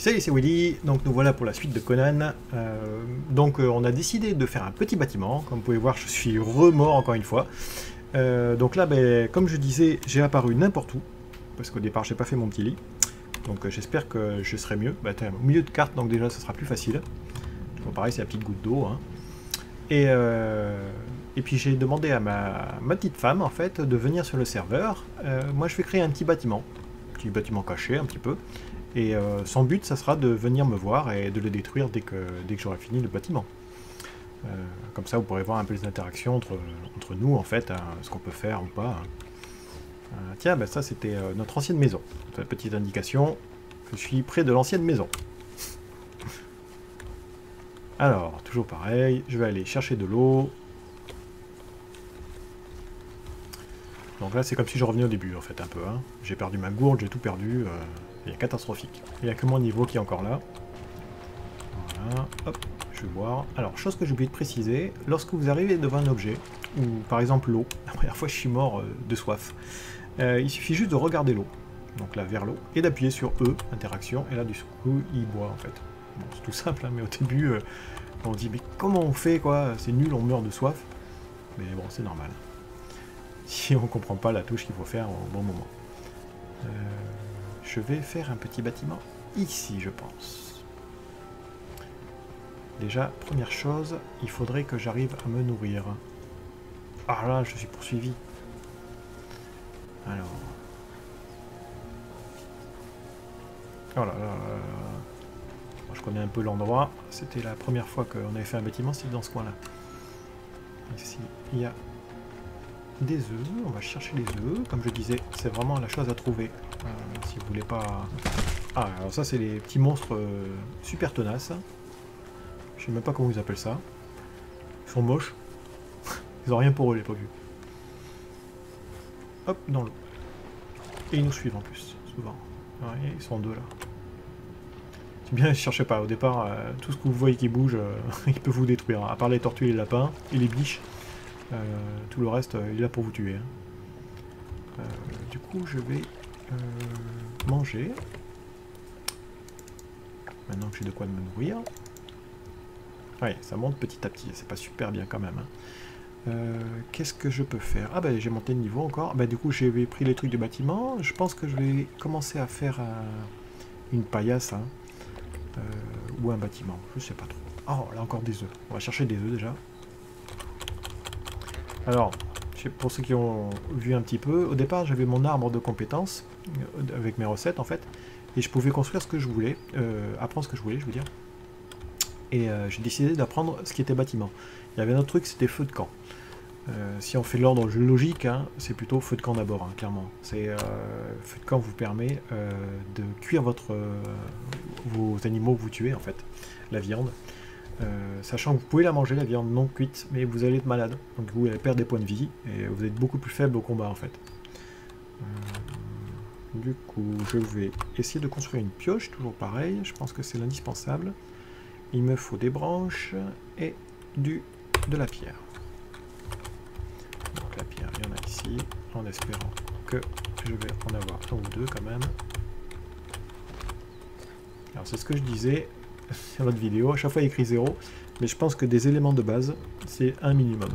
Salut, c'est Willy, donc nous voilà pour la suite de Conan. On a décidé de faire un petit bâtiment, comme vous pouvez voir je suis remort encore une fois. Donc là, comme je disais, j'ai apparu n'importe où, parce qu'au départ j'ai pas fait mon petit lit. Donc j'espère que je serai mieux. Au milieu de carte, donc déjà ça sera plus facile. Bon, pareil, c'est la petite goutte d'eau. Hein. Et puis j'ai demandé à ma petite femme en fait de venir sur le serveur. Moi je vais créer un petit bâtiment caché un petit peu. Et son but, ça sera de venir me voir et de le détruire dès que j'aurai fini le bâtiment. Comme ça, vous pourrez voir un peu les interactions entre nous, en fait, hein, ce qu'on peut faire ou pas. Hein. Tiens, ça c'était notre ancienne maison. Petite indication, je suis près de l'ancienne maison. Alors, toujours pareil, je vais aller chercher de l'eau. Donc là, c'est comme si je revenais au début, en fait, un peu. Hein. J'ai perdu ma gourde, j'ai tout perdu. C'est catastrophique. Il n'y a que mon niveau qui est encore là. Voilà, hop, je vais boire. Alors, chose que j'ai oublié de préciser, lorsque vous arrivez devant un objet, ou par exemple l'eau, la première fois je suis mort de soif, il suffit juste de regarder l'eau, donc là vers l'eau, et d'appuyer sur E, interaction, et là du coup il boit en fait. Bon, c'est tout simple, hein, mais au début, on dit mais comment on fait quoi? C'est nul, on meurt de soif. Mais bon, c'est normal. Si on comprend pas la touche qu'il faut faire au bon moment. Je vais faire un petit bâtiment ici, je pense. Déjà, première chose, il faudrait que j'arrive à me nourrir. Ah là, je suis poursuivi. Alors... Oh là là là là. Je connais un peu l'endroit. C'était la première fois qu'on avait fait un bâtiment, c'était dans ce coin-là. Ici, il y a des œufs. On va chercher les œufs. Comme je disais, c'est vraiment la chose à trouver. Si vous voulez pas... Ah, alors ça, c'est les petits monstres super tenaces. Je sais même pas comment ils appellent ça. Ils sont moches. Ils ont rien pour eux, les pauvres. Hop, dans l'eau. Et ils nous suivent en plus, souvent. Ouais, ils sont deux là. C'est bien, ne cherchez pas. Au départ, tout ce que vous voyez qui bouge, il peut vous détruire. À part les tortues et les lapins, et les biches. Tout le reste, il est là pour vous tuer. Hein. Du coup, je vais manger. Maintenant que j'ai de quoi me nourrir. Ouais, ça monte petit à petit. C'est pas super bien quand même. Hein. Qu'est-ce que je peux faire? Ah j'ai monté de niveau encore. Du coup, j'ai pris les trucs du bâtiment. Je pense que je vais commencer à faire une paillasse. Hein. Ou un bâtiment. Je sais pas trop. Oh, là encore des œufs. On va chercher des œufs déjà. Alors, pour ceux qui ont vu un petit peu, au départ j'avais mon arbre de compétences, avec mes recettes en fait, et je pouvais construire ce que je voulais, apprendre ce que je voulais, je veux dire. Et j'ai décidé d'apprendre ce qui était bâtiment. Il y avait un autre truc, c'était feu de camp. Si on fait l'ordre logique, hein, c'est plutôt feu de camp d'abord, hein, clairement. Feu de camp vous permet de cuire vos animaux que vous tuez, en fait, la viande. Sachant que vous pouvez la manger, la viande non cuite, mais vous allez être malade. Donc vous allez perdre des points de vie, et vous êtes beaucoup plus faible au combat, en fait. Du coup, je vais essayer de construire une pioche, toujours pareil. Je pense que c'est l'indispensable. Il me faut des branches et de la pierre. Donc la pierre, il y en a ici, en espérant que je vais en avoir un ou deux quand même. Alors c'est ce que je disais sur l'autre vidéo, à chaque fois il y a écrit 0, mais je pense que des éléments de base, c'est un minimum.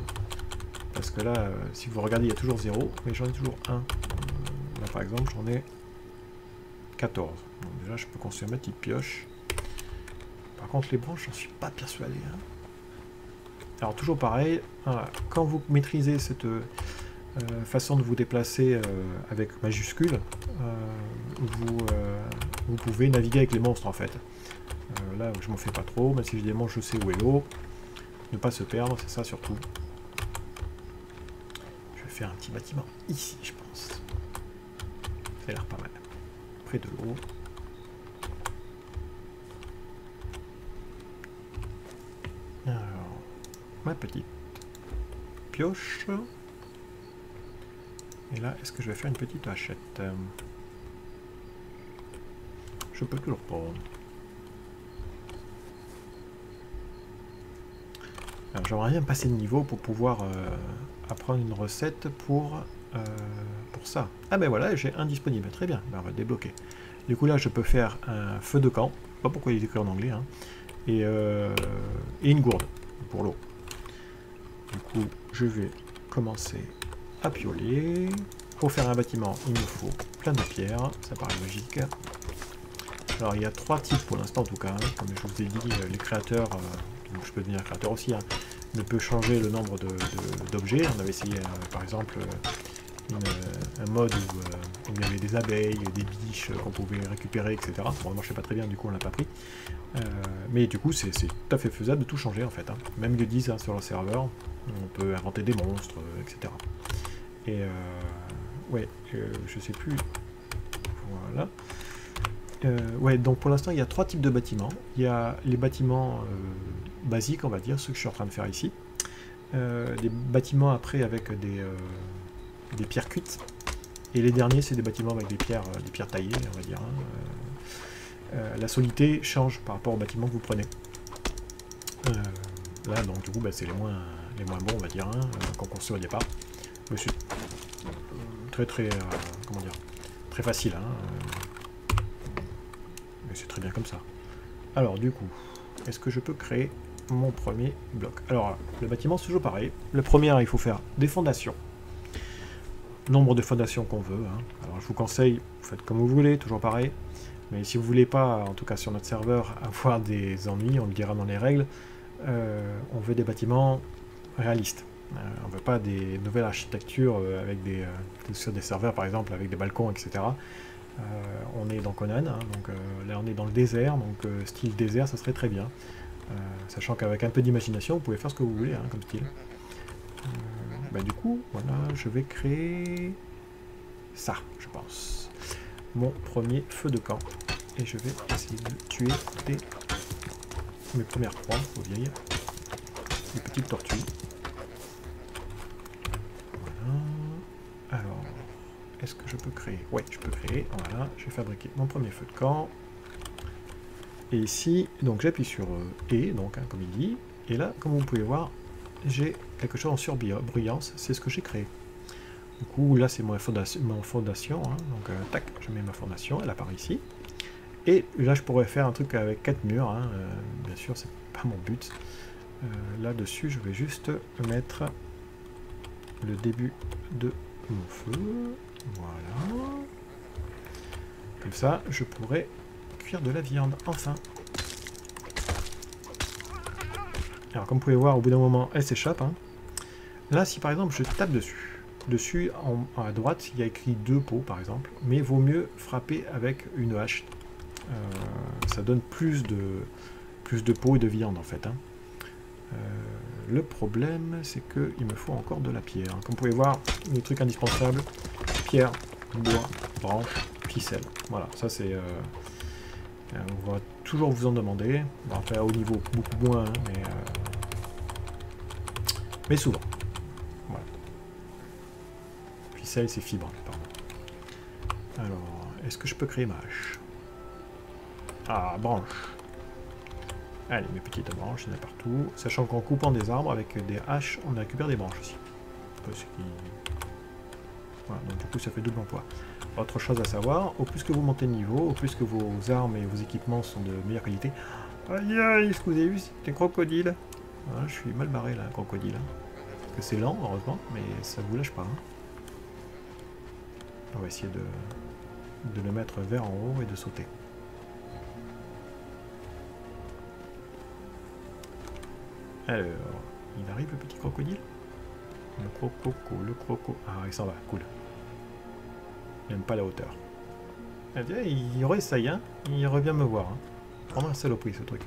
Parce que là, si vous regardez, il y a toujours 0, mais j'en ai toujours 1. Là par exemple, j'en ai 14. Donc déjà, je peux construire ma petite pioche. Par contre, les branches, j'en suis pas persuadé. Hein. Alors toujours pareil, voilà, quand vous maîtrisez cette façon de vous déplacer avec majuscule, vous pouvez naviguer avec les monstres en fait. Là, je m'en fais pas trop, même si j'ai des monstres, je sais où est l'eau. Ne pas se perdre, c'est ça surtout. Je vais faire un petit bâtiment ici, je pense. Ça a l'air pas mal. Près de l'eau. Alors, ma petite pioche. Et là, est-ce que je vais faire une petite hachette? Je peux toujours pas. Alors j'aimerais bien passer de niveau pour pouvoir apprendre une recette pour ça. Ah voilà, j'ai un disponible, très bien, on va le débloquer. Du coup là je peux faire un feu de camp, pas pourquoi il est écrit en anglais, hein. Et une gourde pour l'eau. Du coup, je vais commencer à pioler. Pour faire un bâtiment, il me faut plein de pierres, ça paraît logique. Alors il y a 3 types pour l'instant en tout cas, hein. Comme je vous ai dit, les créateurs, donc je peux devenir créateur aussi, hein, ne peut changer le nombre d'objets. On avait essayé par exemple un mode où il y avait des abeilles, des biches qu'on pouvait récupérer, etc. Bon, ça ne marchait pas très bien, du coup on l'a pas pris. Mais du coup c'est tout à fait faisable de tout changer en fait, hein. Même ils le disent, hein, sur le serveur, on peut inventer des monstres, etc. Et ouais, je sais plus. Voilà. Ouais, donc pour l'instant il y a 3 types de bâtiments. Il y a les bâtiments basiques, on va dire, ceux que je suis en train de faire ici. Des bâtiments après avec des pierres cuites. Et les derniers c'est des bâtiments avec des pierres taillées, on va dire, hein. La solidité change par rapport aux bâtiments que vous prenez. Là donc du coup bah, c'est les moins bons, on va dire, hein, qu'on construit au départ. Mais c'est très comment dire, très facile, hein. Mais c'est très bien comme ça. Alors du coup, est-ce que je peux créer mon premier bloc? Alors le bâtiment c'est toujours pareil. Le premier, il faut faire des fondations. Nombre de fondations qu'on veut, hein. Alors je vous conseille, vous faites comme vous voulez, toujours pareil. Mais si vous voulez pas, en tout cas sur notre serveur, avoir des ennuis, on le dira dans les règles, on veut des bâtiments réalistes. On ne veut pas des nouvelles architectures avec sur des serveurs par exemple avec des balcons, etc. On est dans Conan, hein, donc là on est dans le désert, donc style désert ça serait très bien. Sachant qu'avec un peu d'imagination vous pouvez faire ce que vous voulez, hein, comme style. Bah, du coup, voilà, je vais créer ça, je pense. Mon premier feu de camp. Et je vais essayer de tuer mes premières proies, aux vieilles. Les petites tortues. Voilà. Alors, est-ce que je peux créer? Ouais, je peux créer. Voilà, je vais fabriquer mon premier feu de camp. Et ici, donc j'appuie sur E, donc, hein, comme il dit. Et là, comme vous pouvez voir, j'ai quelque chose en surbrillance, c'est ce que j'ai créé. Du coup, là, c'est mon fondation, hein, donc tac, je mets ma fondation, elle apparaît ici. Et là, je pourrais faire un truc avec 4 murs, hein, bien sûr, c'est pas mon but. Là-dessus, je vais juste mettre le début de mon feu, voilà. Comme ça, je pourrais cuire de la viande, enfin. Alors, comme vous pouvez voir, au bout d'un moment, elle s'échappe, hein. Là, si par exemple, je tape dessus, à droite, il y a écrit 2 pots, par exemple, mais il vaut mieux frapper avec une hache. Ça donne plus de pots et de viande, en fait, hein. Le problème, c'est qu'il me faut encore de la pierre. Comme vous pouvez voir, les trucs indispensables, pierre, bois, branche, ficelle. Voilà, ça c'est... on va toujours vous en demander. Bon, après, à haut niveau, beaucoup moins, hein, mais souvent. Voilà. Ficelle, c'est fibre, pardon. Alors, est-ce que je peux créer ma hache? Ah, branche. Allez, mes petites branches, il y en a partout. Sachant qu'en coupant des arbres avec des haches, on récupère des branches aussi. Voilà, donc du coup ça fait double emploi. Autre chose à savoir, au plus que vous montez de niveau, au plus que vos armes et vos équipements sont de meilleure qualité. Aïe aïe, ce que vous avez vu, c'est un crocodile. Voilà, je suis mal barré là, un crocodile. Parce que c'est lent, heureusement, mais ça vous lâche pas, hein. On va essayer de le mettre vers en haut et de sauter. Alors, il arrive le petit crocodile. Le croco. Ah, il s'en va, cool. Il n'aime pas la hauteur. Il réessaye, hein. Il revient me voir, hein. Vraiment un saloperie ce truc.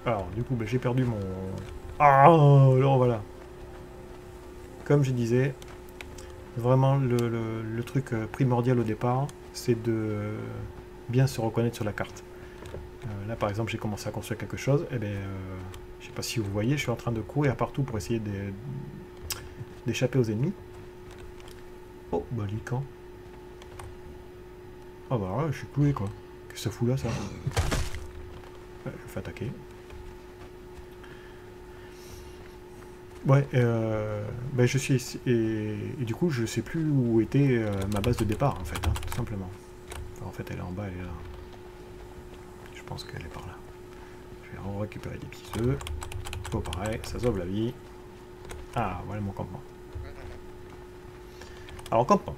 Alors, du coup, bah, j'ai perdu mon... Ah, alors voilà. Comme je disais, vraiment le truc primordial au départ, c'est de bien se reconnaître sur la carte. Là, par exemple, j'ai commencé à construire quelque chose. Et bien, je sais pas si vous voyez, je suis en train de courir partout pour essayer d'échapper aux ennemis. Oh, bah, Lican. Ah, bah, là, je suis cloué, quoi. Qu'est-ce que ça fout là, ça? Ouais, je me fais attaquer. Ouais, ben je suis... Et du coup, je sais plus où était ma base de départ, en fait, hein, tout simplement. Enfin, en fait, elle est en bas, elle est là. Je pense qu'elle est par là. Je vais récupérer des petits œufs. Oh, pareil, ça sauve la vie. Ah, voilà mon campement. Alors, campement.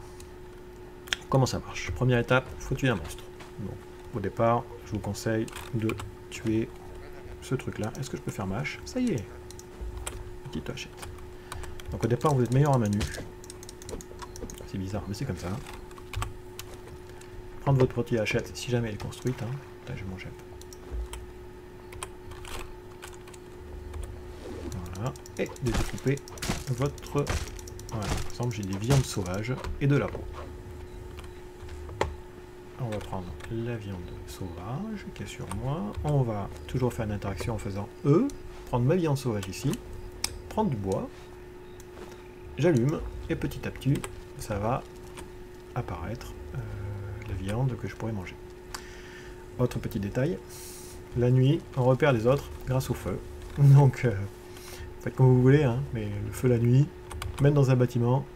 Comment ça marche? Première étape, il faut tuer un monstre. Donc, au départ, je vous conseille de tuer ce truc-là. Est-ce que je peux faire ma hache? Ça y est. Petite hachette. Donc, au départ, vous êtes meilleur à main nue. C'est bizarre, mais c'est comme ça. Prendre votre petite hachette si jamais elle est construite. Hein. Putain, j'ai mangé un peu. Voilà. Et de découper votre... Voilà, par exemple, j'ai des viandes sauvages et de la peau. On va prendre la viande sauvage qui est sur moi. On va toujours faire une interaction en faisant E. Prendre ma viande sauvage ici. Prendre du bois. J'allume. Et petit à petit, ça va apparaître la viande que je pourrais manger. Autre petit détail. La nuit, on repère les autres grâce au feu. Donc, faites comme vous voulez, hein, mais le feu la nuit, même dans un bâtiment,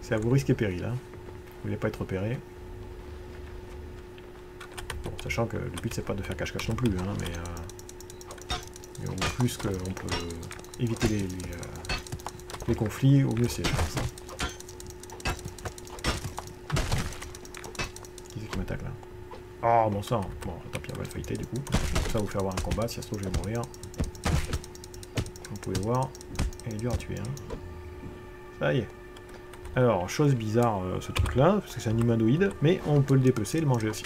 c'est à vos risques et périls. Hein. Vous voulez pas être repéré. Bon, sachant que le but c'est pas de faire cache-cache non plus, hein, mais au plus qu'on peut éviter les conflits, au mieux c'est, je pense. Hein. Qui c'est qui m'attaque là? Oh bon sang. Bon, tant pis, on va le fighter du coup. Comme ça vous faire voir un combat, si ça se trouve je vais mourir. Comme vous pouvez voir, il est dur à tuer. Hein. Ça y est. Alors, chose bizarre ce truc là, parce que c'est un humanoïde, mais on peut le dépecer et le manger aussi.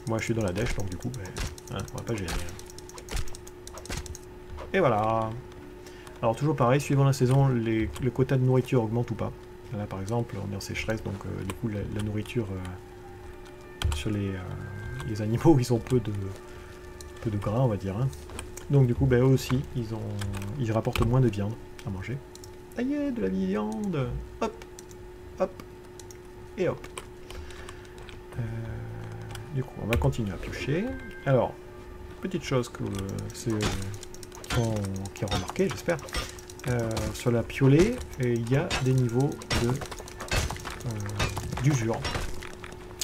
Moi je suis dans la dèche, donc du coup, ben, hein, on va pas gérer. Et voilà. Alors toujours pareil, suivant la saison, le quota de nourriture augmente ou pas. Là par exemple, on est en sécheresse, donc du coup la nourriture sur les animaux, ils ont peu de gras, on va dire. Hein. Donc du coup, ben, eux aussi, ils rapportent moins de viande à manger. Ça y est, de la viande. Hop, hop, et hop. Du coup, on va continuer à piocher. Alors, petite chose que qui a remarqué, j'espère. Sur la piolée, il y a des niveaux d'usure.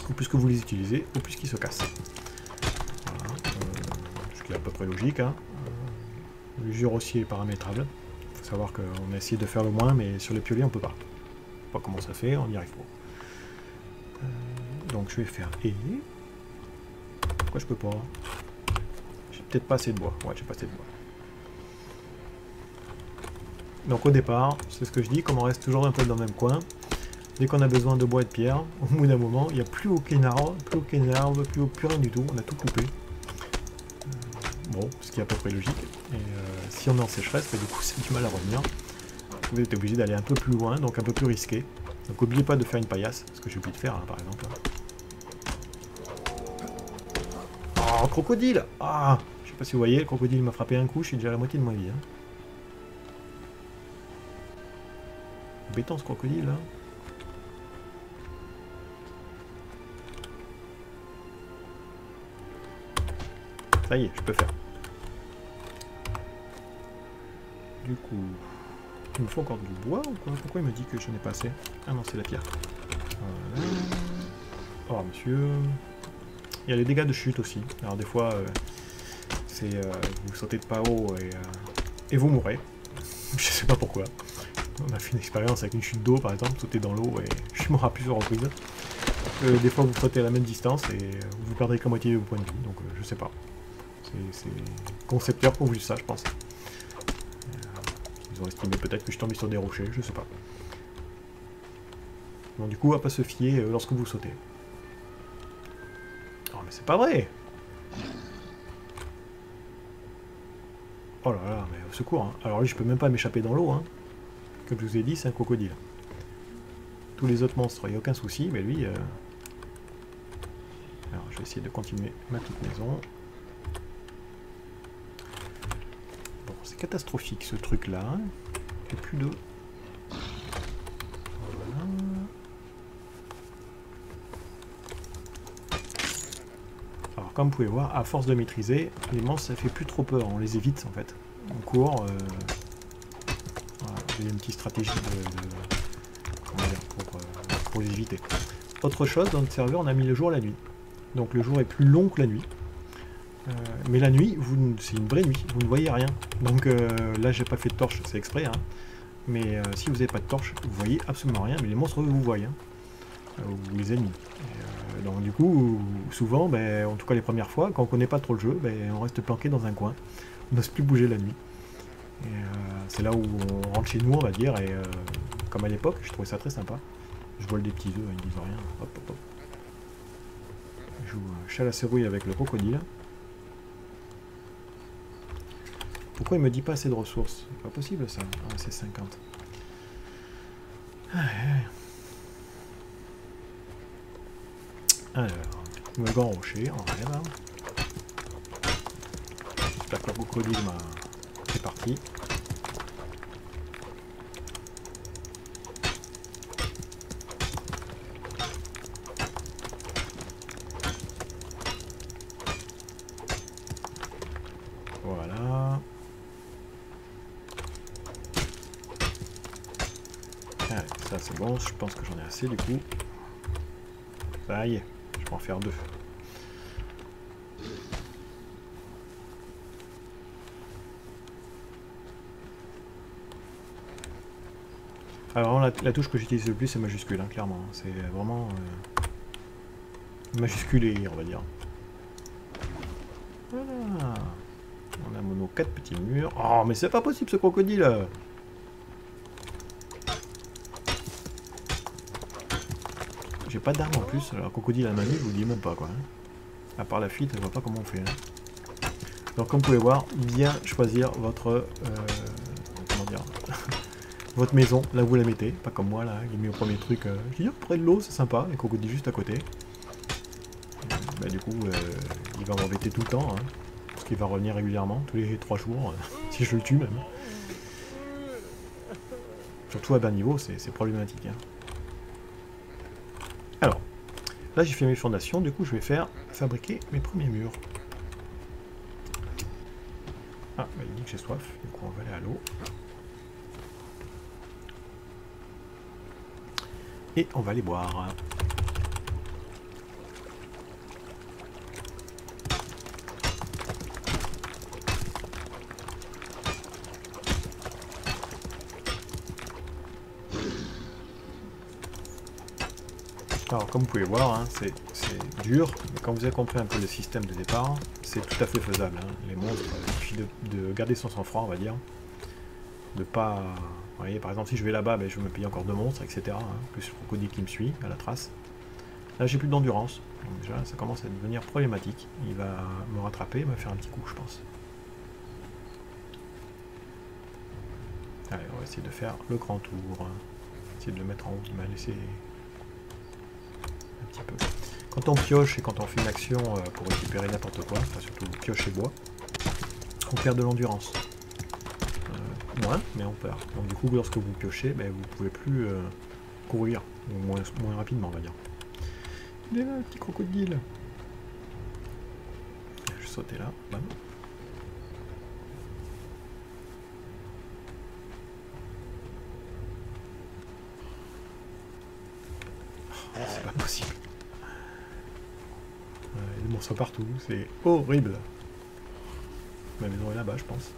Au plus que vous les utilisez, au plus qu'ils se cassent. Voilà, ce qui est à peu près logique. Hein. L'usure aussi est paramétrable. Il faut savoir qu'on a essayé de faire le moins, mais sur les piolets, on peut pas. Je sais pas comment ça fait, on y arrive pas. Donc je vais faire et... Pourquoi je peux pas? J'ai peut-être pas assez de bois. Ouais, j'ai pas assez de bois. Donc au départ, c'est ce que je dis, comme on reste toujours un peu dans le même coin, dès qu'on a besoin de bois et de pierre, au bout d'un moment, il n'y a plus aucun arbre, plus rien du tout, on a tout coupé. Bon, ce qui est à peu près logique. Et si on est en sécheresse, du coup c'est du mal à revenir. Vous êtes obligé d'aller un peu plus loin, donc un peu plus risqué. Donc n'oubliez pas de faire une paillasse, ce que j'ai oublié de faire, hein, par exemple. Oh, crocodile! Ah! Je sais pas si vous voyez, le crocodile m'a frappé un coup, je suis déjà à la moitié de ma vie. Hein. Béton ce crocodile, là. Ça y est, je peux faire. Du coup, il me faut encore du bois ou quoi? Pourquoi il me dit que je n'ai pas assez? Ah non, c'est la pierre. Voilà. Oh, monsieur. Il y a les dégâts de chute aussi. Alors des fois, vous sautez de pas haut et vous mourrez. Je sais pas pourquoi. On a fait une expérience avec une chute d'eau par exemple, sauter dans l'eau et je suis mort à plusieurs reprises. Des fois vous flottez à la même distance et vous perdrez que la moitié de vos points de vie, donc je sais pas. C'est concepteur pour vous ça, je pense. Ils ont estimé peut-être que je suis tombé sur des rochers, je sais pas. Bon, du coup, à pas se fier lorsque vous sautez. Oh, mais c'est pas vrai! Oh là là, mais au secours, hein. Alors lui, je peux même pas m'échapper dans l'eau, hein. Comme je vous ai dit, c'est un crocodile. Tous les autres monstres, il n'y a aucun souci, mais lui... Alors, je vais essayer de continuer ma petite maison. Bon, c'est catastrophique, ce truc-là. Il n'y a plus d'eau. Voilà. Alors, comme vous pouvez voir, à force de maîtriser, les monstres, ça fait plus trop peur. On les évite, en fait. On court. Voilà, j'ai une petite stratégie comment dire, pour les éviter. autre chose, dans notre serveur, on a mis le jour et la nuit. Donc le jour est plus long que la nuit. Mais la nuit, c'est une vraie nuit, vous ne voyez rien. Donc là, j'ai pas fait de torche, c'est exprès. Hein. Mais si vous n'avez pas de torche, vous voyez absolument rien. Mais les monstres, vous voyez. Hein. Ou les ennemis. Donc du coup, souvent, ben, en tout cas les premières fois, quand on connaît pas trop le jeu, ben, on reste planqué dans un coin. On n'ose plus bouger la nuit. C'est là où on rentre chez nous, on va dire. Et comme à l'époque, je trouvais ça très sympa. Je vole des petits œufs, ils disent rien. Hop, hop, hop. Je joue chat à la serrouille avec le crocodile. Pourquoi il me dit pas assez de ressources? C'est pas possible ça. Ah, c'est 50. Alors, le grand rocher, on enlève. J'espère que le crocodile m'a... C'est parti. Voilà. Allez, ça c'est bon, je pense que j'en ai assez du coup. Ça y est, je peux en faire 2. Alors la touche que j'utilise le plus c'est majuscule, hein, clairement. C'est vraiment majusculé, on va dire. Voilà. On a nos 4 petits murs. Oh mais c'est pas possible ce crocodile. J'ai pas d'arme en plus, alors crocodile à la main nue, je vous dis même pas quoi. Hein. À part la fuite, je vois pas comment on fait. Hein. Donc comme vous pouvez voir, bien choisir votre comment dire votre maison, là où vous la mettez, pas comme moi là, j'ai mis au premier truc, je dis près de l'eau, c'est sympa, et crocodile juste à côté. Bah, du coup, il va m'embêter tout le temps, hein, parce qu'il va revenir régulièrement, tous les 3 jours, si je le tue même. Surtout à bas niveau, c'est problématique. Hein. Alors, là j'ai fait mes fondations, du coup je vais faire fabriquer mes premiers murs. Ah, bah, il dit que j'ai soif, du coup on va aller à l'eau. Et on va aller boire. Alors comme vous pouvez voir, hein, c'est dur, mais quand vous avez compris un peu le système de départ, c'est tout à fait faisable. Hein. Les monstres, il suffit de garder son sang-froid, on va dire. De pas... Vous voyez, par exemple, si je vais là-bas, ben, je vais me payer encore 2 monstres, etc. Hein, plus le crocodile qui me suit à la trace. Là, j'ai plus d'endurance. Donc déjà, ça commence à devenir problématique. Il va me rattraper, me faire un petit coup, je pense. Allez, on va essayer de faire le grand tour. Essayer de le mettre en haut, il m'a laissé... un petit peu. Quand on pioche et quand on fait une action pour récupérer n'importe quoi, enfin surtout pioche et bois, on perd de l'endurance. Moins, mais on perd. Donc du coup, lorsque vous piochez, ben, vous pouvez plus courir, ou moins rapidement, on va dire. Il est là, le petit crocodile. Je vais sauter là. Bam. Oh, c'est pas possible. Il y a des monstres partout, c'est horrible. Ma maison est là-bas, je pense.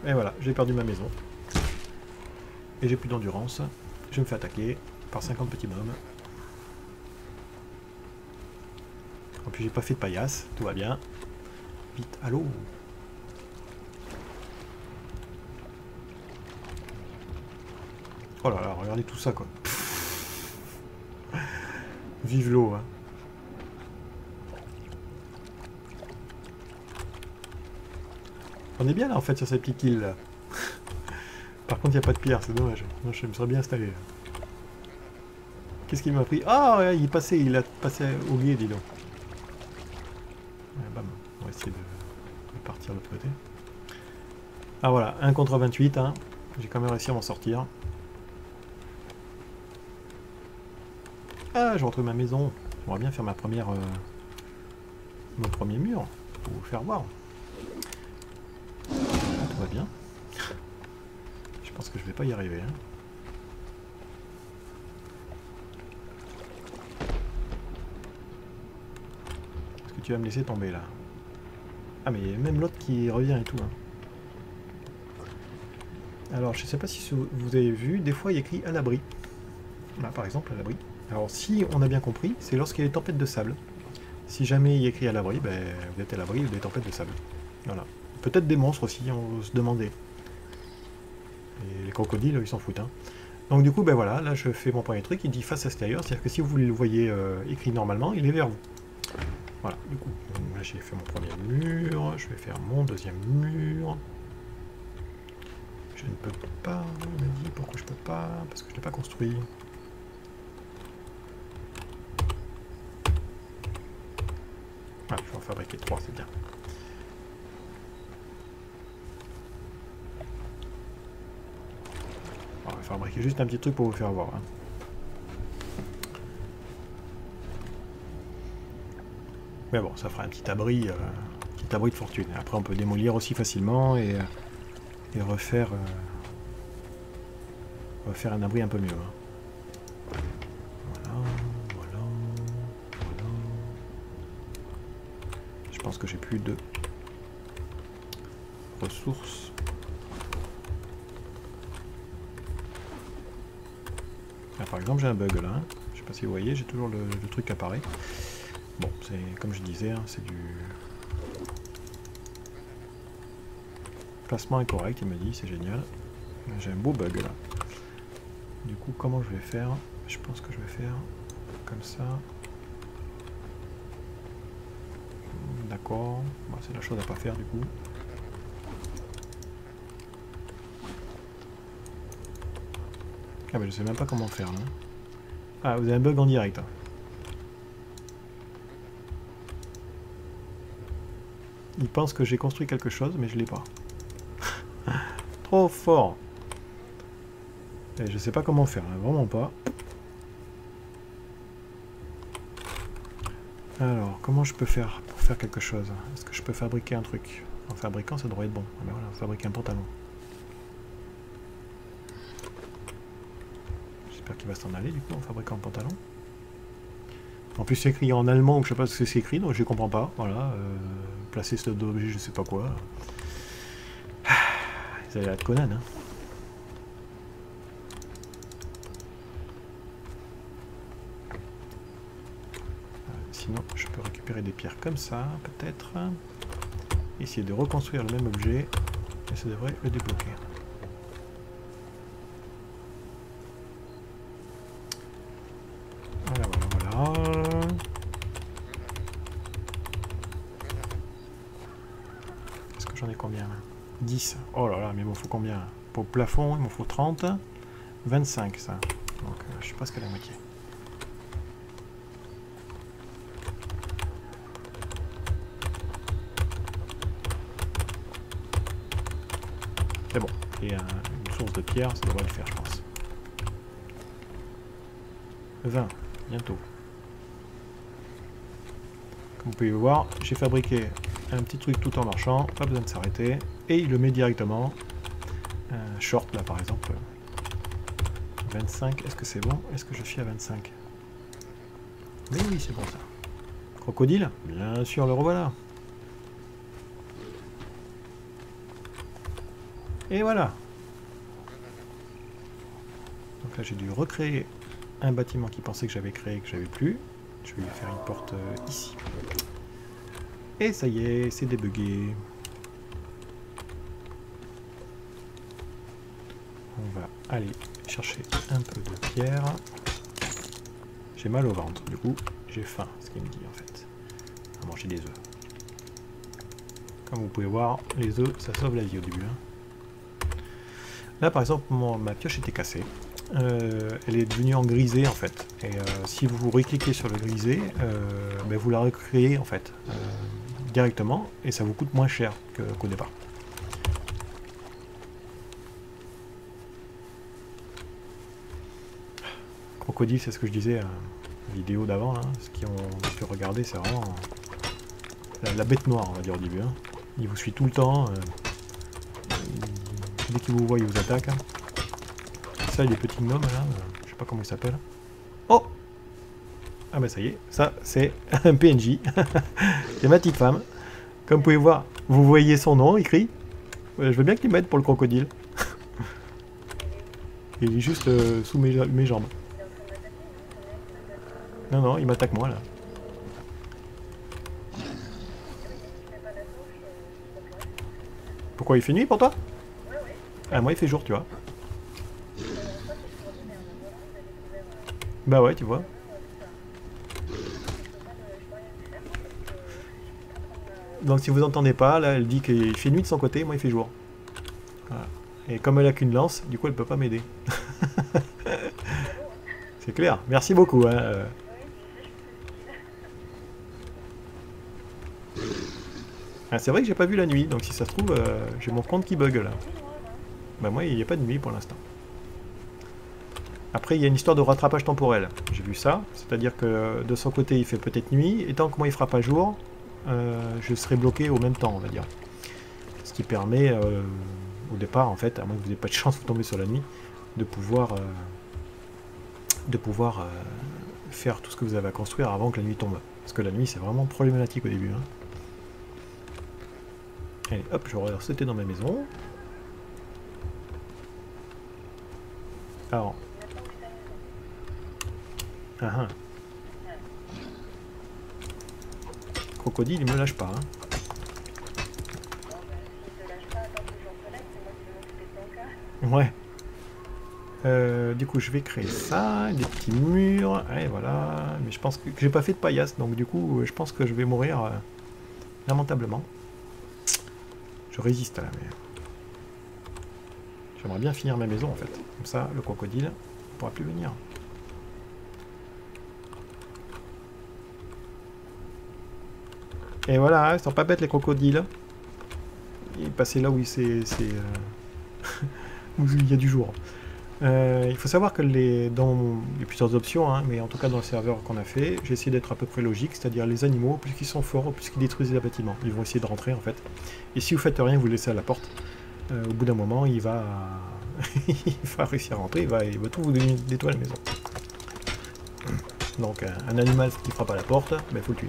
Et voilà, j'ai perdu ma maison. Et j'ai plus d'endurance. Je me fais attaquer par 50 petits mômes. En plus, j'ai pas fait de paillasse, tout va bien. Vite, à l'eau. Oh là là, regardez tout ça, quoi. Vive l'eau, hein. On est bien là en fait sur cette petite île là. Par contre il n'y a pas de pierre, c'est dommage. Moi je me serais bien installé là. Qu'est-ce qu'il m'a pris? Ah ouais, il a passé au guet, dis donc. Ouais, bam. On va essayer de partir de l'autre côté. Ah voilà, 1 contre 28, hein. J'ai quand même réussi à m'en sortir. Ah, je retrouve ma maison. J'aimerais bien faire ma première... mon premier mur, pour vous faire voir. Tout va bien. Je pense que je vais pas y arriver. Hein. tu vas me laisser tomber là. Ah mais il y a même l'autre qui revient et tout. Hein. Alors je sais pas si vous avez vu, des fois il y a écrit à l'abri. Là par exemple à l'abri. Alors si on a bien compris, c'est lorsqu'il y a des tempêtes de sable. Si jamais il y a écrit à l'abri, ben, vous êtes à l'abri des tempêtes de sable. Voilà. Peut-être des monstres aussi, on se demandait. Et les crocodiles, ils s'en foutent. Hein. Donc du coup, ben voilà, là je fais mon premier truc, il dit face extérieure, c'est-à-dire que si vous le voyez écrit normalement, il est vers vous. Voilà, du coup, là j'ai fait mon premier mur, je vais faire mon deuxième mur. Je ne peux pas, on m'a dit, pourquoi je peux pas, parce que je ne l'ai pas construit. Ah, je vais en fabriquer 3, c'est bien. On va fabriquer juste un petit truc pour vous faire voir. Hein. Mais bon, ça fera un petit abri de fortune. Après, on peut démolir aussi facilement et refaire un abri un peu mieux. Hein. Voilà. Je pense que j'ai plus de ressources. Ah, par exemple, j'ai un bug là. Hein. Je sais pas si vous voyez, j'ai toujours le truc qui apparaît. Bon, c'est comme je disais, hein, c'est du placement incorrect, il me dit, c'est génial. J'ai un beau bug là. Du coup, comment je vais faire? Je pense que je vais faire comme ça. D'accord. Bon, c'est la chose à pas faire du coup. Ah mais je sais même pas comment faire là. Ah, vous avez un bug en direct. Hein. Il pense que j'ai construit quelque chose, mais je l'ai pas. Trop fort. Et je sais pas comment faire, hein, vraiment pas. Alors, comment je peux faire pour faire quelque chose? Est-ce que je peux fabriquer un truc? En fabriquant, ça devrait être bon. Ah ben voilà, fabriquer un pantalon. J'espère qu'il va s'en aller du coup en fabriquant un pantalon. En plus c'est écrit en allemand, je sais pas ce que c'est écrit, donc je ne comprends pas. Voilà, placer cet objet, je sais pas quoi. Vous avez l'air de Conan, hein. Sinon, je peux récupérer des pierres comme ça, peut-être. Essayer de reconstruire le même objet, et ça devrait le débloquer. Voilà. Est-ce que j'en ai combien là? 10. Oh là là, mais il m'en faut combien? Pour le plafond, il m'en faut 30. 25 ça. Donc je suis presque à la moitié. C'est bon. Et une source de pierre, ça devrait le faire, je pense. 20, bientôt. Comme vous pouvez le voir, j'ai fabriqué un petit truc tout en marchant, pas besoin de s'arrêter, et il le met directement. Short là par exemple. 25, est-ce que c'est bon? Est-ce que je suis à 25? Oui, oui, c'est bon ça. Crocodile? Bien sûr, le revoilà. Et voilà. Donc là j'ai dû recréer un bâtiment qui pensait que j'avais créé et que j'avais plus. Je vais lui faire une porte ici. Et ça y est, c'est débugué. On va aller chercher un peu de pierre. J'ai mal au ventre, du coup j'ai faim, ce qu'il me dit en fait. On va manger des œufs. Comme vous pouvez voir, les œufs ça sauve la vie au début. Hein. Là par exemple, ma pioche était cassée. Elle est devenue en grisé en fait. Et si vous recliquez sur le grisé, ben, vous la recréez en fait directement et ça vous coûte moins cher qu'au départ. Crocodile, c'est ce que je disais à la vidéo d'avant. Hein. Ce qui ont pu regarder, c'est vraiment la bête noire, on va dire au début. Hein. Il vous suit tout le temps. Dès qu'il vous voit, il vous attaque. Hein. Ça, les petits gnomes là, je sais pas comment ils s'appellent. Oh! Ah bah ça y est, ça c'est un PNJ. C'est ma petite femme. Comme vous pouvez voir, vous voyez son nom écrit. Je veux bien qu'il m'aide pour le crocodile. Il est juste sous mes jambes. Non, non, il m'attaque moi là. Pourquoi il fait nuit pour toi? Ah, moi il fait jour, tu vois. Bah ouais, tu vois. Donc si vous entendez pas, là elle dit qu'il fait nuit de son côté, moi il fait jour. Voilà. Et comme elle a qu'une lance, du coup elle peut pas m'aider. C'est clair, merci beaucoup. Hein. Ah, c'est vrai que j'ai pas vu la nuit, donc si ça se trouve, j'ai mon compte qui bug là. Bah moi il n'y a pas de nuit pour l'instant. Après il y a une histoire de rattrapage temporel, j'ai vu ça, c'est-à-dire que de son côté il fait peut-être nuit, et tant que moi il fera pas jour, je serai bloqué au même temps on va dire. Ce qui permet au départ en fait, à moins que vous n'ayez pas de chance de tomber sur la nuit, de pouvoir faire tout ce que vous avez à construire avant que la nuit tombe. Parce que la nuit c'est vraiment problématique au début. Hein. Allez hop, je vais sauter dans ma maison. Alors. Ah ah. Crocodile il me lâche pas. Hein. Ouais. Du coup, je vais créer ça, des petits murs, et voilà. Mais je pense que j'ai pas fait de paillasse, donc du coup, je pense que je vais mourir lamentablement. Je résiste là, mais j'aimerais bien finir ma maison en fait. Comme ça, le crocodile ne pourra plus venir. Et voilà, ils sont pas bêtes les crocodiles. Il est passé là où il où il y a du jour. Il faut savoir que il y a plusieurs options, hein, mais en tout cas dans le serveur qu'on a fait, j'ai essayé d'être à peu près logique, c'est-à-dire les animaux, plus qu'ils sont forts, plus qu'ils détruisent les bâtiments. Ils vont essayer de rentrer en fait. Et si vous faites rien, vous le laissez à la porte, au bout d'un moment, il va il va réussir à rentrer, il va tout vous détruire la maison. Donc un animal qui frappe à la porte, il faut le tuer.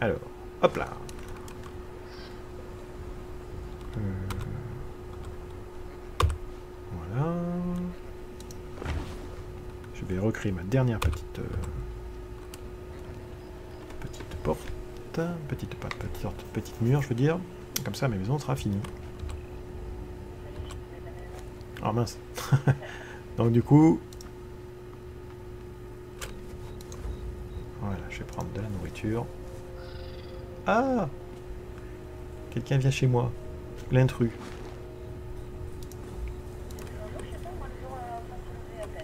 Alors, hop là. Voilà. Je vais recréer ma dernière petite porte, petite mur, je veux dire. Comme ça, ma maison sera finie. Ah mince. Donc du coup, voilà, je vais prendre de la nourriture. Ah! Quelqu'un vient chez moi. L'intrus.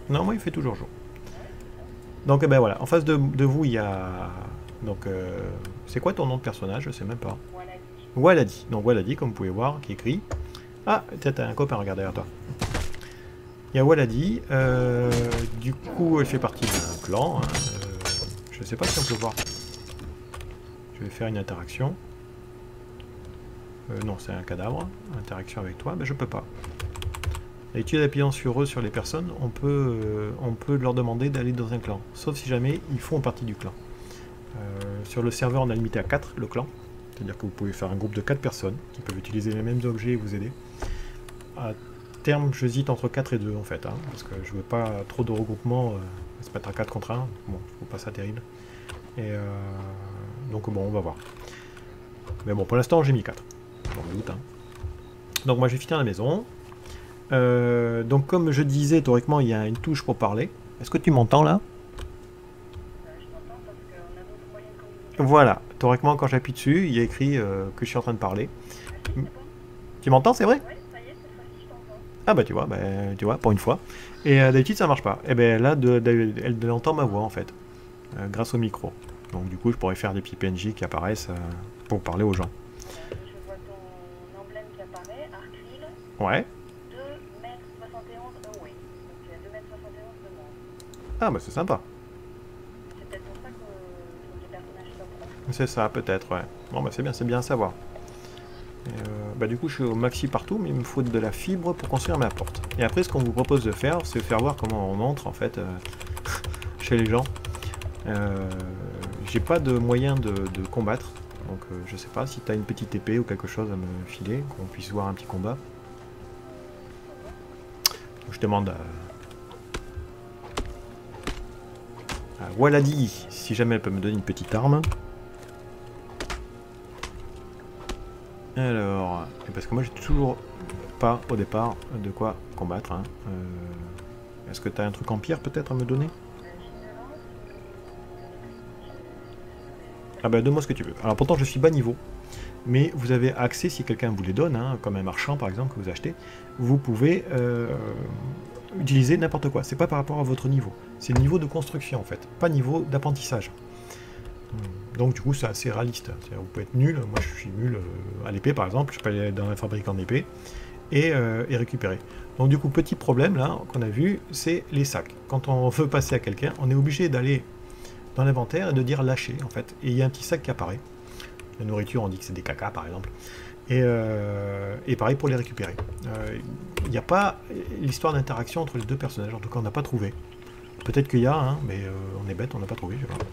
Non, moi il fait toujours jour. Donc ben voilà, en face de vous il y a... Donc c'est quoi ton nom de personnage? Je sais même pas. Waladi. Donc Waladi, comme vous pouvez voir, qui écrit. Ah, peut-être un copain, regarde derrière toi. Il y a Waladi. Du coup, elle fait partie d'un clan. Hein, je sais pas si on peut voir. Je vais faire une interaction. Non, c'est un cadavre. Interaction avec toi, ben je peux pas. D'habitude, appuyant sur eux, sur les personnes, on peut leur demander d'aller dans un clan. Sauf si jamais ils font partie du clan. Sur le serveur, on a limité à 4 le clan. C'est-à-dire que vous pouvez faire un groupe de 4 personnes qui peuvent utiliser les mêmes objets et vous aider. À terme, j'hésite entre 4 et 2 en fait. Hein, parce que je veux pas trop de regroupement. Se mettre à 4 contre 1. Bon, je trouve pas ça terrible. Et donc bon, on va voir. Mais bon, pour l'instant, j'ai mis 4. Dans le doute. Hein. Donc moi, je vais finir la maison. Donc comme je disais, théoriquement il y a une touche pour parler. Est-ce que tu m'entends là? Je t'entends parce qu'on a d'autres moyens de communication. Voilà, théoriquement quand j'appuie dessus, il y a écrit que je suis en train de parler. Ah si, c'est bon. Tu m'entends, c'est vrai? Oui, ça y est, cette fois-ci je t'entends. Ah bah tu vois, pour une fois. Et d'habitude ça marche pas. Et ben là, elle entend ma voix en fait, grâce au micro. Donc du coup je pourrais faire des petits PNJ qui apparaissent pour parler aux gens. Je vois ton emblème qui apparaît, Arcril. Ouais. 2,71 m away. Donc tu as 2,71 m de moi. Ah bah c'est sympa. C'est peut-être pour ça que tes personnages sont proches. C'est ça, peut-être, ouais. Bon bah c'est bien à savoir. Bah du coup je suis au maxi partout, mais il me faut de la fibre pour construire ma porte. Et après ce qu'on vous propose de faire, c'est faire voir comment on entre en fait chez les gens. J'ai pas de moyen de combattre, donc je sais pas si tu as une petite épée ou quelque chose à me filer, qu'on puisse voir un petit combat. Donc, je demande à Waladi si jamais elle peut me donner une petite arme. Alors, parce que moi j'ai toujours pas au départ de quoi combattre. Hein. Est-ce que tu as un truc en pierre peut-être à me donner? Ah bah donne-moi ce que tu veux. Alors pourtant je suis bas niveau, mais vous avez accès, si quelqu'un vous les donne, hein, comme un marchand par exemple que vous achetez, vous pouvez utiliser n'importe quoi. C'est pas par rapport à votre niveau, c'est le niveau de construction en fait, pas niveau d'apprentissage. Donc du coup c'est assez réaliste. Vous pouvez être nul, moi je suis nul à l'épée par exemple, je peux aller dans un fabricant d'épée et récupérer. Donc du coup petit problème là qu'on a vu, c'est les sacs. Quand on veut passer à quelqu'un, on est obligé d'aller dans l'inventaire et de dire lâcher en fait. Et il y a un petit sac qui apparaît. La nourriture on dit que c'est des caca par exemple. Et pareil pour les récupérer. Il n'y a pas l'histoire d'interaction entre les deux personnages, en tout cas on n'a pas trouvé. Peut-être qu'il y a, hein, mais on est bête, on n'a pas trouvé, je sais pas.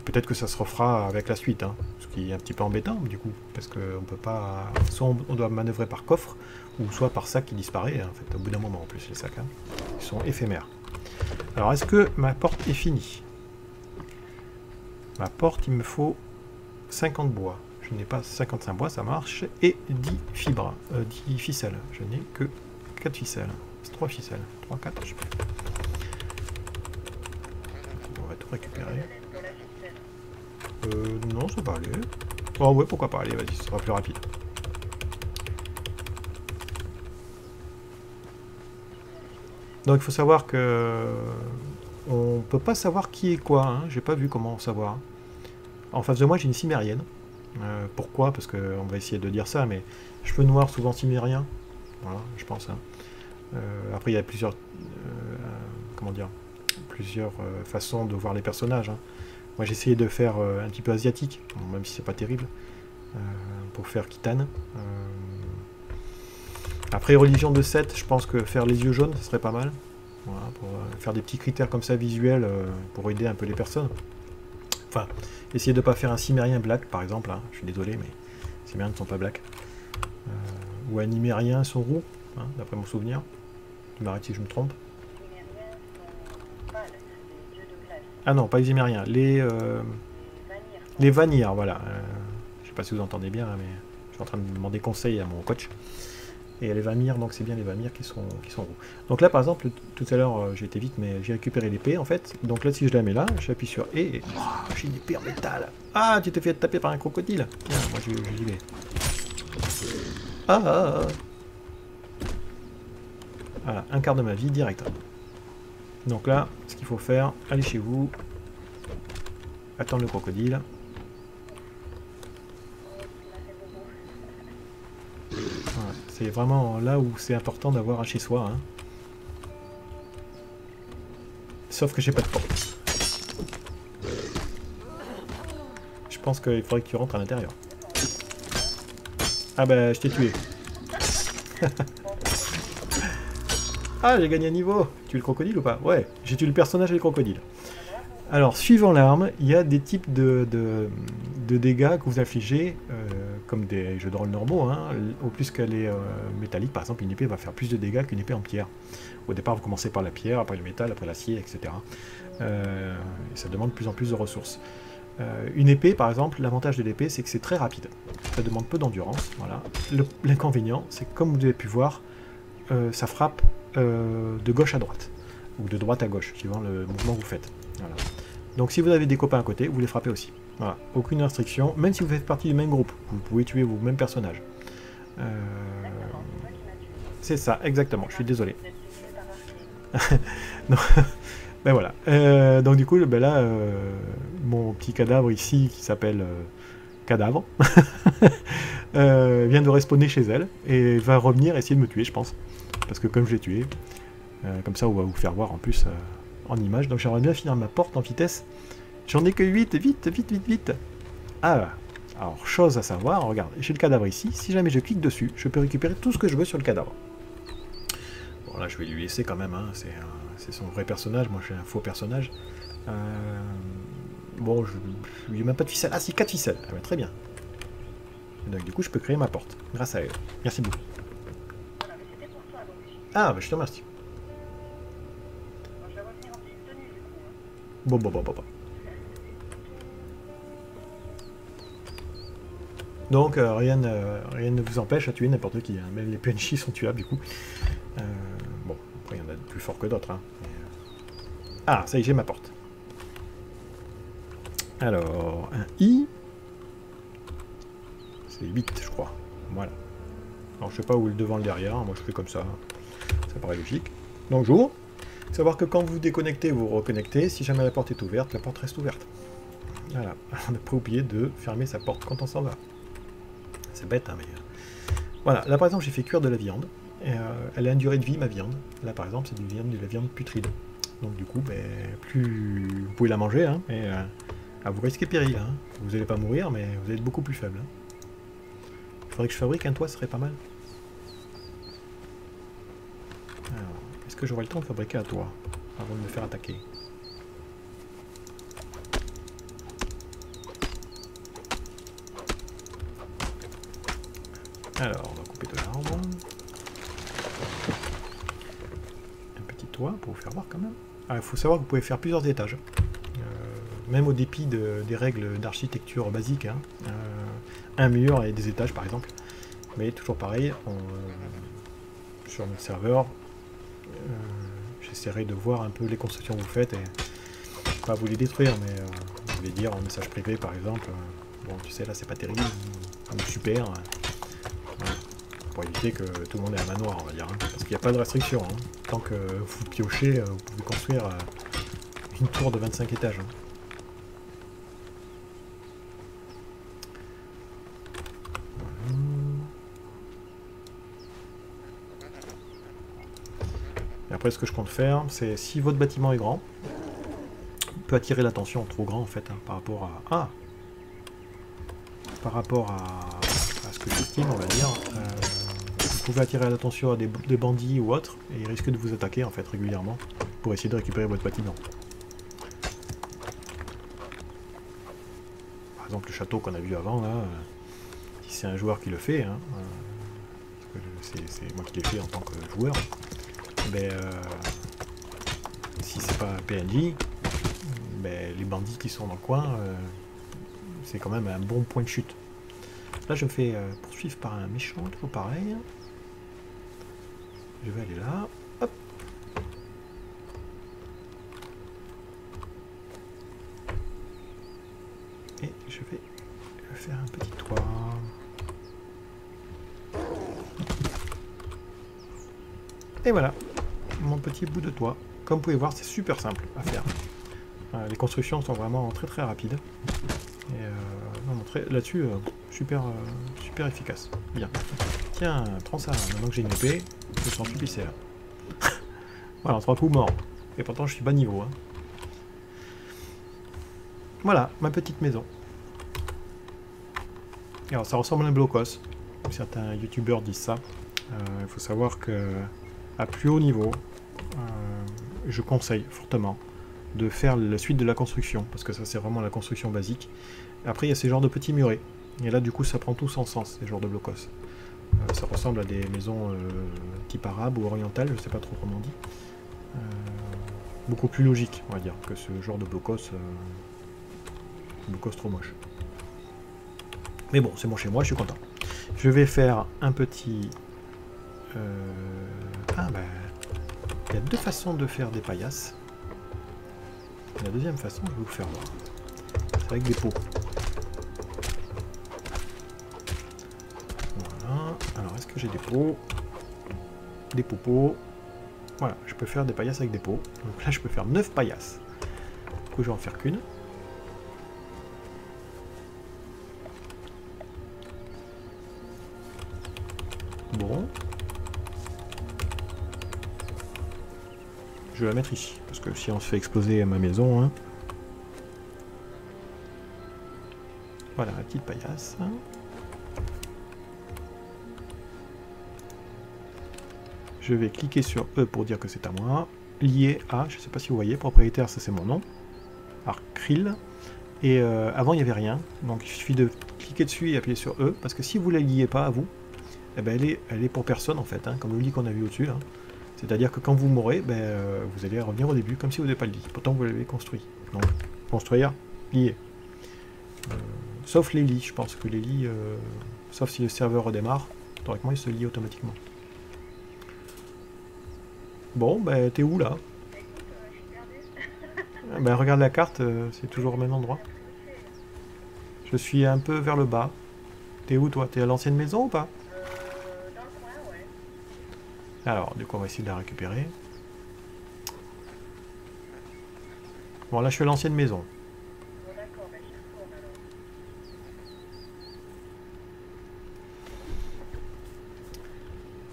Peut-être que ça se refera avec la suite, hein, ce qui est un petit peu embêtant du coup, parce qu'on peut pas... Soit on doit manœuvrer par coffre, ou soit par sac qui disparaît, hein, en fait, au bout d'un moment en plus les sacs, hein. Ils sont éphémères. Alors est-ce que ma porte est finie? Ma porte, il me faut 50 bois. Je n'ai pas 55 bois, ça marche, et 10 fibres, 10 ficelles. Je n'ai que 4 ficelles. C'est 3 ficelles, 3, 4, je sais pas. On va tout récupérer. Non, ça va aller. Oh ouais, pourquoi pas, allez, vas-y, ce sera plus rapide. Donc il faut savoir que on peut pas savoir qui est quoi, hein. J'ai pas vu comment savoir. En face de moi j'ai une cimérienne. Pourquoi? Parce qu'on va essayer de dire ça, mais cheveux noirs souvent cimériens. Voilà, je pense. Hein. Après il y a plusieurs comment dire, plusieurs façons de voir les personnages. Hein. Moi j'ai essayé de faire un petit peu asiatique, même si c'est pas terrible, pour faire Kitane. Après religion de 7, je pense que faire les yeux jaunes, ce serait pas mal. Voilà, pour faire des petits critères comme ça visuels pour aider un peu les personnes. Enfin, essayer de ne pas faire un cimérien black par exemple, hein. Je suis désolé, mais les cimériens ne sont pas black. Ou un himérien sont roux, hein, d'après mon souvenir. Tu m'arrêtes si je me trompe. Ah non, pas les himériens, les vanir, voilà. Je sais pas si vous entendez bien, mais je suis en train de demander conseil à mon coach. Et les Vamir, donc c'est bien les Vamir qui sont roux. Donc là par exemple, tout à l'heure j'ai été vite, mais j'ai récupéré l'épée en fait. Donc là si je la mets là, j'appuie sur E et oh, j'ai une épée en métal. Ah, tu t'es fait taper par un crocodile. Tiens, moi j'y vais. Ah. Voilà, un quart de ma vie direct. Donc là, ce qu'il faut faire, allez chez vous, attendre le crocodile. Voilà, c'est vraiment là où c'est important d'avoir un chez soi. Hein. Sauf que j'ai pas de porte. Je pense qu'il faudrait que tu rentres à l'intérieur. Ah bah je t'ai tué. Ah j'ai gagné un niveau. Tu es le crocodile ou pas? Ouais, j'ai tué le personnage et le crocodile. Alors, suivant l'arme, il y a des types de dégâts que vous infligez, comme des jeux de rôle normaux. Hein. Au plus qu'elle est métallique, par exemple, une épée va faire plus de dégâts qu'une épée en pierre. Au départ, vous commencez par la pierre, après le métal, après l'acier, etc. Et ça demande de plus en plus de ressources. Une épée, par exemple, l'avantage de l'épée, c'est que c'est très rapide. Ça demande peu d'endurance. Voilà. L'inconvénient, c'est que comme vous avez pu voir, ça frappe de gauche à droite, ou de droite à gauche, suivant le mouvement que vous faites. Voilà. Donc si vous avez des copains à côté, vous les frappez aussi. Voilà. Aucune restriction, même si vous faites partie du même groupe, vous pouvez tuer vos mêmes personnages. C'est ça, exactement, je suis désolé. Non. Ben voilà. Donc du coup, ben là, mon petit cadavre ici, qui s'appelle Cadavre, vient de respawner chez elle, et va revenir essayer de me tuer, je pense. Parce que comme je l'ai tué, comme ça on va vous faire voir en plus en image. Donc j'aimerais bien finir ma porte en vitesse. J'en ai que 8, vite. Ah Alors, chose à savoir, regarde, j'ai le cadavre ici. Si jamais je clique dessus, je peux récupérer tout ce que je veux sur le cadavre. Bon, là, je vais lui laisser quand même. Hein. C'est son vrai personnage. Moi, je suis un faux personnage. Bon, il n'y a même pas de ficelle. Ah, si, 4 ficelles. Ah, bah, très bien. Et donc, du coup, je peux créer ma porte. Grâce à elle. Merci beaucoup. Voilà, mais c'était pour ça, donc. Ah, bah, je te remercie. Moi, je vais revenir en petite tenue, du coup. Hein. Bon, bon, bon, bon, bon. Donc, rien ne vous empêche à tuer n'importe qui. Hein. Même les PNJ sont tuables, du coup. Bon, après, il y en a de plus forts que d'autres. Hein. Mais, ah, ça y est, j'ai ma porte. Alors, un I. C'est 8, je crois. Voilà. Alors, je sais pas où est le devant, le derrière. Moi, je fais comme ça. Ça paraît logique. Donc, j'ouvre. Savoir que quand vous déconnectez, vous reconnectez. Si jamais la porte est ouverte, la porte reste ouverte. Voilà. On n'a pas oublié de fermer sa porte quand on s'en va. C'est bête, hein, mais... Voilà. Là, par exemple, j'ai fait cuire de la viande. Et, elle a une durée de vie, ma viande. Là, par exemple, c'est de la viande putride. Donc, du coup, ben, plus... Vous pouvez la manger, hein, mais... vous risquez péril. Hein. Vous n'allez pas mourir, mais vous êtes beaucoup plus faible. Hein. Il faudrait que je fabrique un toit, ce serait pas mal. Alors, est-ce que j'aurai le temps de fabriquer un toit avant de me faire attaquer? Alors, on va couper de l'arbre. Un petit toit pour vous faire voir quand même. Ah, il faut savoir que vous pouvez faire plusieurs étages. Même au dépit des règles d'architecture basique. Hein. Un mur et des étages par exemple. Mais toujours pareil, sur notre serveur, j'essaierai de voir un peu les constructions que vous faites et pas vous les détruire, mais vous les dire en message privé par exemple. Bon, tu sais, là c'est pas terrible, ou super. Voilà. Pour éviter que tout le monde ait un manoir, on va dire. Hein. Parce qu'il n'y a pas de restriction. Hein. Tant que vous piochez, vous pouvez construire une tour de 25 étages. Hein. Et après, ce que je compte faire, c'est si votre bâtiment est grand, il peut attirer l'attention, trop grand en fait, hein, par rapport à... par rapport à ce que j'estime, on va dire. Vous pouvez attirer l'attention à des bandits ou autres, et ils risquent de vous attaquer en fait régulièrement, pour essayer de récupérer votre bâtiment. Par exemple, le château qu'on a vu avant, là, si c'est un joueur qui le fait, hein, c'est moi qui l'ai fait en tant que joueur, ben, si c'est pas un PNJ, ben, les bandits qui sont dans le coin, c'est quand même un bon point de chute. Là, je me fais poursuivre par un méchant, toujours pareil. Je vais aller là, hop. Et je vais faire un petit toit. Et voilà, mon petit bout de toit. Comme vous pouvez voir, c'est super simple à faire. Les constructions sont vraiment très très rapides. Et là-dessus, super efficace. Bien. Tiens, prends ça. Maintenant que j'ai une épée, je sens plus pisser là. Voilà, 3 coups mort. Et pourtant, je suis bas niveau. Hein. Voilà, ma petite maison. Alors, ça ressemble à un blocos. Certains youtubeurs disent ça. Il faut savoir que à plus haut niveau, je conseille fortement de faire la suite de la construction, parce que ça c'est vraiment la construction basique. Après il y a ces genres de petits murets, et là du coup ça prend tout son sens, ces genres de blocos. Ça ressemble à des maisons type arabe ou orientale, je sais pas trop comment on dit. Beaucoup plus logique, on va dire, que ce genre de blocos, blocos trop moche. Mais bon, c'est bon chez moi, je suis content. Je vais faire un petit... Ah ben... Il y a 2 façons de faire des paillasses. La deuxième façon, je vais vous faire voir. C'est avec des pots. Voilà. Alors, est-ce que j'ai des pots? Des pots. Voilà, je peux faire des paillasses avec des pots. Donc là, je peux faire 9 paillasses. Du coup, je vais en faire qu'une. Bon. Je vais la mettre ici, parce que si on se fait exploser ma maison, hein, Voilà, la petite paillasse. Je vais cliquer sur E pour dire que c'est à moi. Lié à, je ne sais pas si vous voyez, propriétaire, ça c'est mon nom. Arcril. Et avant il n'y avait rien. Donc il suffit de cliquer dessus et appuyer sur E. Parce que si vous ne la liez pas à vous, eh ben, elle est pour personne en fait. Hein, comme le lit qu'on a vu au-dessus. Hein. C'est-à-dire que quand vous mourrez, ben, vous allez revenir au début comme si vous n'avez pas le lit. Pourtant vous l'avez construit. Donc construire, lier. Sauf les lits, je pense que les lits, sauf si le serveur redémarre, théoriquement il se lie automatiquement. Bon, ben t'es où là? Écoute, je suis perdue. Ben regarde la carte, c'est toujours au même endroit. Je suis un peu vers le bas. T'es où toi? T'es à l'ancienne maison ou pas? Dans le coin, ouais. Alors, du coup on va essayer de la récupérer. Bon là je suis à l'ancienne maison. Bon, d'accord, ben, j'y retourne alors.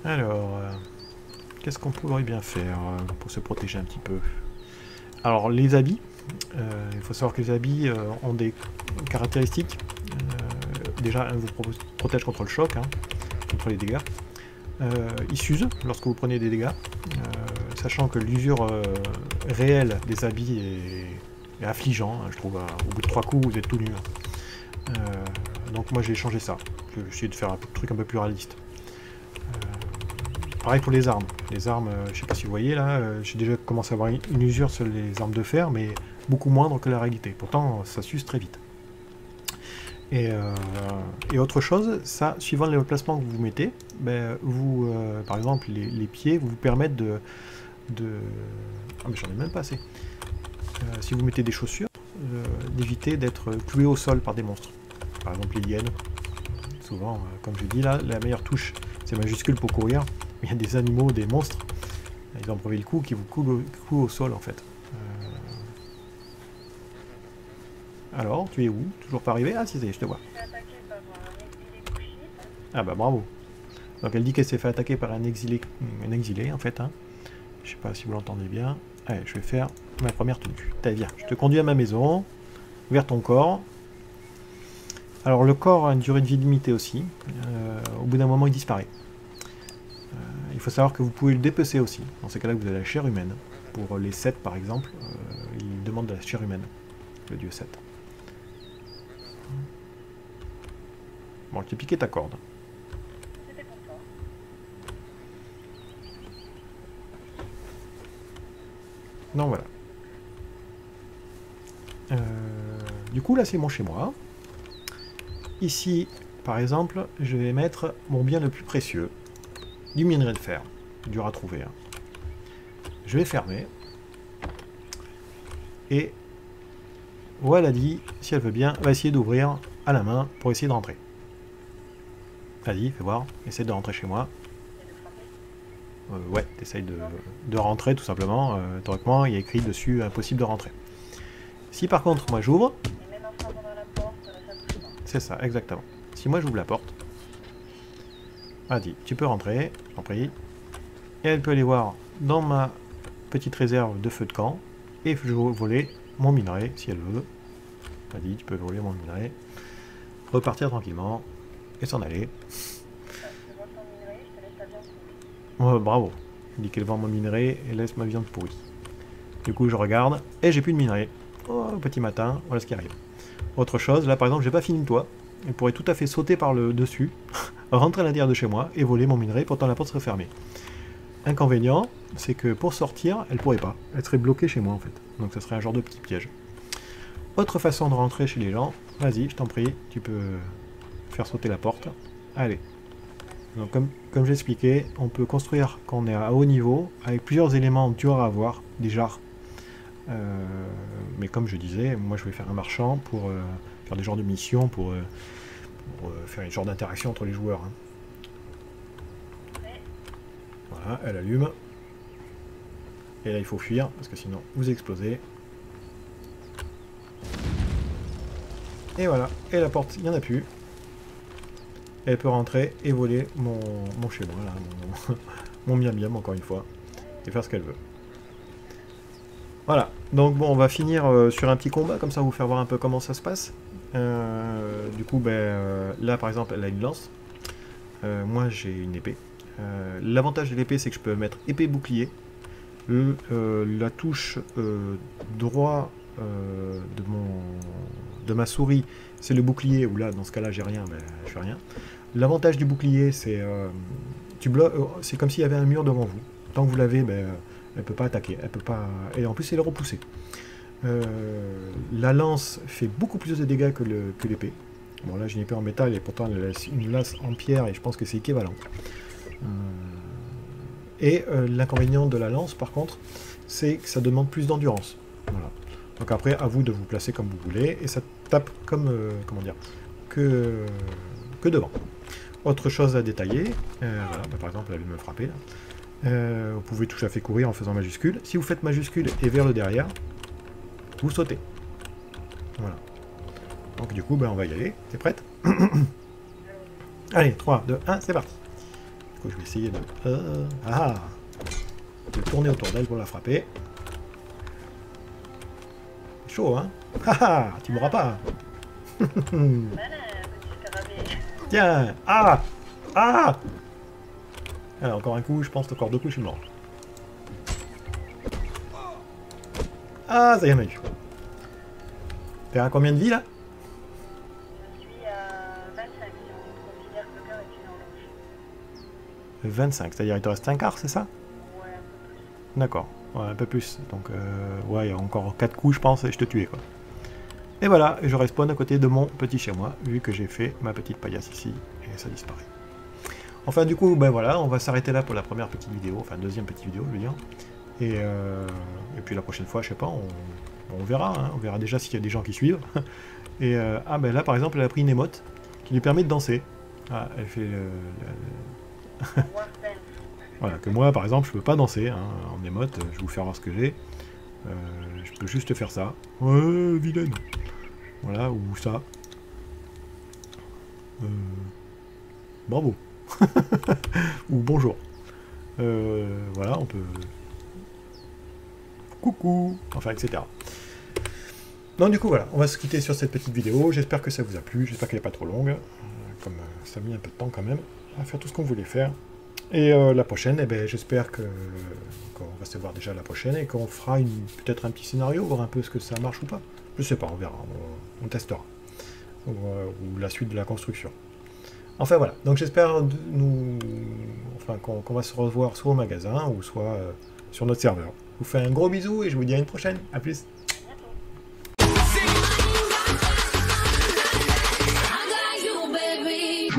Alors, qu'est-ce qu'on pourrait bien faire pour se protéger un petit peu? Alors les habits, il faut savoir que les habits ont des caractéristiques. Déjà, un vous protège contre le choc, hein, contre les dégâts. Ils s'usent lorsque vous prenez des dégâts, sachant que l'usure réelle des habits est affligeant, hein, je trouve. Au bout de 3 coups, vous êtes tout nu. Hein. Donc moi j'ai changé ça. Je vais essayer de faire un truc un peu plus réaliste. Pareil pour les armes. Les armes, je sais pas si vous voyez là, j'ai déjà commencé à avoir une usure sur les armes de fer, mais beaucoup moindre que la réalité. Pourtant, ça s'use très vite. Et autre chose, ça, suivant les placements que vous mettez, ben, vous, par exemple, les pieds vous permettent de... Ah mais j'en ai même pas assez. Si vous mettez des chaussures, d'éviter d'être cloué au sol par des monstres. Par exemple les hyènes. Souvent, comme je dis là, la meilleure touche, c'est majuscule pour courir. Il y a des animaux, des monstres, ils ont brevé le coup, qui vous clouent au sol en fait. Alors, tu es où? Toujours pas arrivé? Ah si, je te vois. Je suis attaquée par un exilé couchiste. Ah bah bravo. Donc elle dit qu'elle s'est fait attaquer par un exilé en fait. Hein. Je sais pas si vous l'entendez bien. Allez, je vais faire ma première tenue. Allez, viens, je te conduis à ma maison, vers ton corps. Alors le corps a une durée de vie limitée aussi. Au bout d'un moment, il disparaît. Il faut savoir que vous pouvez le dépecer aussi. Dans ces cas-là, vous avez la chair humaine. Pour les Seth, par exemple, il demande de la chair humaine, le dieu Seth. Bon, tu as piqué ta corde. C'était pour toi. Donc voilà. Du coup, là, c'est mon chez moi. Ici, par exemple, je vais mettre mon bien le plus précieux. Du minerai de fer. Dur à trouver. Hein. Je vais fermer. Et voilà dit, si elle veut bien, va essayer d'ouvrir à la main pour essayer de rentrer. Vas-y, fais voir. Essaie de rentrer chez moi. Ouais, t'essayes de rentrer tout simplement. Théoriquement, il y a écrit dessus impossible de rentrer. Si par contre, moi j'ouvre... Et même en frappant dans la porte, ça bouge pas. C'est ça, exactement. Si moi j'ouvre la porte... Vas-y, tu peux rentrer, j'en prie. Et elle peut aller voir dans ma petite réserve de feu de camp. Et je vais voler mon minerai, si elle veut. Vas-y, tu peux voler mon minerai. Repartir tranquillement. Et s'en aller. Je vois ton minerai, je te laisse la viande pourrie. Oh, bravo. Il dit qu'elle vend mon minerai et laisse ma viande pourrie. Du coup, je regarde. Et j'ai plus de minerai. Oh, petit matin, voilà ce qui arrive. Autre chose, là par exemple, j'ai pas fini le toit. Elle pourrait tout à fait sauter par le dessus, rentrer à l'intérieur de chez moi et voler mon minerai, pourtant la porte serait fermée. Inconvénient, c'est que pour sortir, elle pourrait pas. Elle serait bloquée chez moi en fait. Donc ça serait un genre de petit piège. Autre façon de rentrer chez les gens, vas-y, je t'en prie, tu peux faire sauter la porte. Allez. Donc comme j'expliquais, on peut construire quand on est à haut niveau, avec plusieurs éléments durs à avoir, des jarres. Mais comme je disais, moi je vais faire un marchand pour faire des genres de missions, pour faire une genre d'interaction entre les joueurs. Hein. Voilà, elle allume. Et là il faut fuir, parce que sinon vous explosez. Et voilà, et la porte, il n'y en a plus. Elle peut rentrer et voler mon chez moi, là, mon miam miam encore une fois, et faire ce qu'elle veut. Voilà, donc bon, on va finir sur un petit combat, comme ça vous faire voir un peu comment ça se passe. Du coup, là par exemple, elle a une lance. Moi j'ai une épée. L'avantage de l'épée, c'est que je peux mettre épée bouclier. La touche droit de ma souris, c'est le bouclier, où là, dans ce cas-là, j'ai rien, je fais rien. L'avantage du bouclier, c'est c'est comme s'il y avait un mur devant vous. Tant que vous l'avez, elle peut pas attaquer, elle peut pas, et en plus, elle est repoussée. La lance fait beaucoup plus de dégâts que l'épée. Bon, là, j'ai une épée en métal, et pourtant, elle a une lance en pierre, et je pense que c'est équivalent. L'inconvénient de la lance, par contre, c'est que ça demande plus d'endurance. Voilà. Donc après, à vous de vous placer comme vous voulez, et ça tape comme, comment dire, que devant. Autre chose à détailler, voilà, par exemple, elle vient de me frapper, là. Vous pouvez tout à fait courir en faisant majuscule. Si vous faites majuscule et vers le derrière, vous sautez. Voilà. Donc du coup, on va y aller. T'es prête? Allez, 3, 2, 1, c'est parti. Du coup, je vais essayer de tourner autour d'elle pour la frapper. C'est chaud, hein? Haha, tu m'auras pas. Tiens, alors, encore un coup, je pense, encore 2 coups, je suis mort. Ah, ça y est, on a eu. T'es à combien de vie, là? Je suis à 25 si on considère que le cœur est une horloge. 25, c'est-à-dire il te reste un quart, c'est ça? Ouais, un peu plus. D'accord, ouais, un peu plus. Donc, ouais, il y a encore 4 coups, je pense, et je te tuais, quoi. Et voilà, je respawn à côté de mon petit chez moi, vu que j'ai fait ma petite paillasse ici, et ça disparaît. Enfin, du coup, voilà, on va s'arrêter là pour la première petite vidéo, enfin, deuxième petite vidéo, je veux dire. Et puis la prochaine fois, je sais pas, on verra, hein, on verra déjà s'il y a des gens qui suivent. Et là, par exemple, elle a pris une émote qui lui permet de danser. Ah, elle fait voilà, que moi, par exemple, je peux pas danser hein, en émote, je vais vous faire voir ce que j'ai. Je peux juste faire ça. Ouais, vilaine. Voilà, ou ça. Bravo. Ou bonjour. Voilà, on peut... Coucou. Enfin, etc. Donc du coup, voilà, on va se quitter sur cette petite vidéo. J'espère que ça vous a plu. J'espère qu'elle n'est pas trop longue. Comme ça a mis un peu de temps quand même à faire tout ce qu'on voulait faire. Et la prochaine, j'espère qu'on va se voir déjà la prochaine et qu'on fera peut-être un petit scénario, voir un peu ce que ça marche ou pas. Je sais pas, on verra, on testera. Ou la suite de la construction. Enfin voilà, donc j'espère qu'on va se revoir soit au magasin ou soit sur notre serveur. Je vous fais un gros bisou et je vous dis à une prochaine. A plus. I got you, baby.